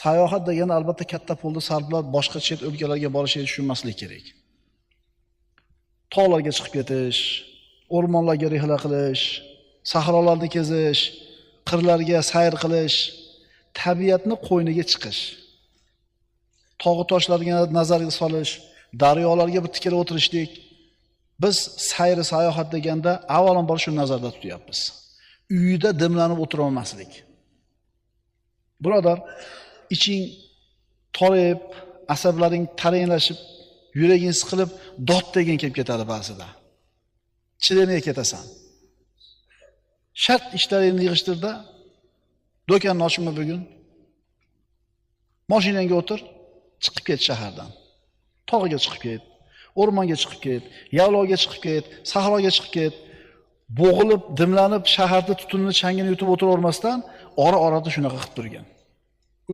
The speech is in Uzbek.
sayohat degani albatta katta pulni sarflab boshqa chet o'lkalarga borishni tushunmaslik kerak. Tog'larga chiqib ketish, o'rmonlarga rihla qilish, sahrolarni kezish, qirlarga sayr qilish, tabiatni qo'yniga chiqish, tog' toshlarga nazarga solish, daryolarga bir tikilib o'tirishlik. Biz sayr sayohat deganda avvalambor shuni nazarda tutyapmiz. Uyida dimlanib o'tira olmaslik. Birodar, iching torayib, asablaring taranglashib, yuraging siqilib, dod degan kelib ketadi ba'zida. Chidamay ketasan. Shart ishlaringni yig'ishtirda, do'konni ochma bugun. Mashinangga o'tir, chiqib ket shahardan. Tog'iga chiqib ket, o'rmonga chiqib ket, yaylovga chiqib ket, sahroga chiqib ket. Bo'g'ilib, dimlanib, shaharda tutunni changini yutib o'tiravermasdan, ora-orada shunaqa qilib turgan.